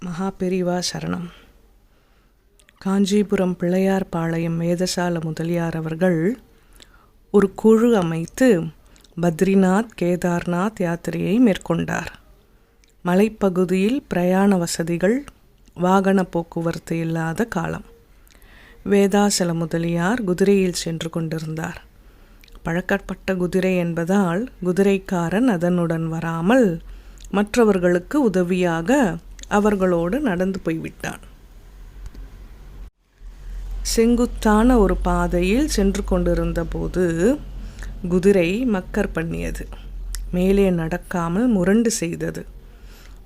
மகாபெரிவா சரணம். காஞ்சிபுரம் பிள்ளையார் பாளையம் வேதசால முதலியார் அவர்கள் ஒரு குழு அமைத்து பத்ரிநாத் கேதார்நாத் யாத்திரையை மேற்கொண்டார். மலைப்பகுதியில் பிரயாண வசதிகள், வாகன போக்குவரத்து இல்லாத காலம். வேதாசல முதலியார் குதிரையில் சென்று கொண்டிருந்தார். பழக்கப்பட்ட குதிரை என்பதால் குதிரைக்காரன் அதனுடன் வராமல் மற்றவர்களுக்கு உதவியாக அவர்களோடு நடந்து போய்விட்டான். செங்குத்தான ஒரு பாதையில் சென்று கொண்டிருந்த போது குதிரை மக்கர் பண்ணியது. மேலே நடக்காமல் முரண்டு செய்தது.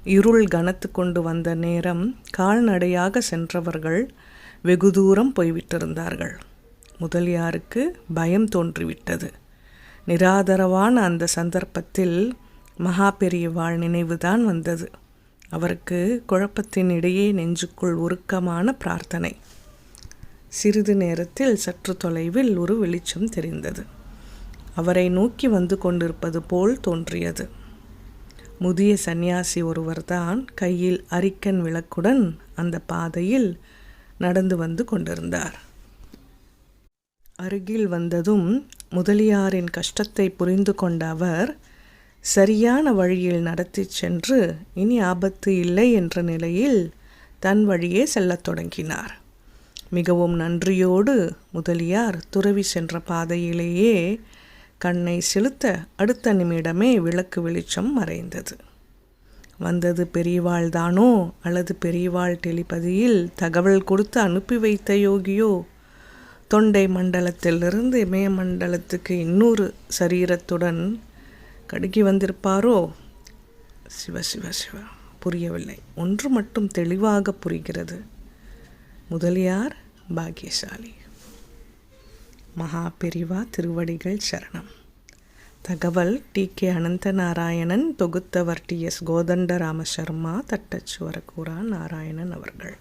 இருள் கனத்து கொண்டு வந்த நேரம் கால்நடையாக சென்றவர்கள் வெகு தூரம் போய்விட்டிருந்தார்கள். முதலியாருக்கு பயம் தோன்றிவிட்டது. நிராதரவான அந்த சந்தர்ப்பத்தில் மகாபெரியவாள் நினைவுதான் வந்தது. அவருக்கு குழப்பத்தின் இடையே நெஞ்சுக்குள் உருக்கமான பிரார்த்தனை. சிறிது நேரத்தில் சற்று தொலைவில் ஒரு வெளிச்சம் தெரிந்தது. அவரை நோக்கி வந்து கொண்டிருப்பது போல் தோன்றியது. முதிய சந்நியாசி ஒருவர்தான் கையில் அரிக்கன் விளக்குடன் அந்த பாதையில் நடந்து வந்து கொண்டிருந்தார். அருகில் வந்ததும் முதலியாரின் கஷ்டத்தை புரிந்து கொண்ட அவர் சரியான வழியில் நடத்தி சென்று இனி ஆபத்து இல்லை என்ற நிலையில் தன் வழியே செல்லத் தொடங்கினார். மிகவும் நன்றியோடு முதலியார் துறவி சென்ற பாதையிலேயே கண்ணை செலுத்த அடுத்த நிமிடமே விளக்கு வெளிச்சம் மறைந்தது. வந்தது பெரியவாள்தானோ அல்லது பெரியவாள் டெலிபதியில் தகவல் கொடுத்து அனுப்பி வைத்த யோகியோ? தொண்டை மண்டலத்திலிருந்து இமய மண்டலத்துக்கு இன்னொரு சரீரத்துடன் கடுகி வந்திருப்பாரோ? சிவ சிவ சிவ, புரியவில்லை. ஒன்று மட்டும் தெளிவாக புரிகிறது. முதலியார் பாக்கியசாலி. மகாபெரிவா திருவடிகள் சரணம். தகவல் டி.கே. அனந்த நாராயணன், தொகுத்தவர் டி.எஸ். கோதண்டராம சர்மா, தட்டச்சுவரக்கூரா நாராயணன் அவர்கள்.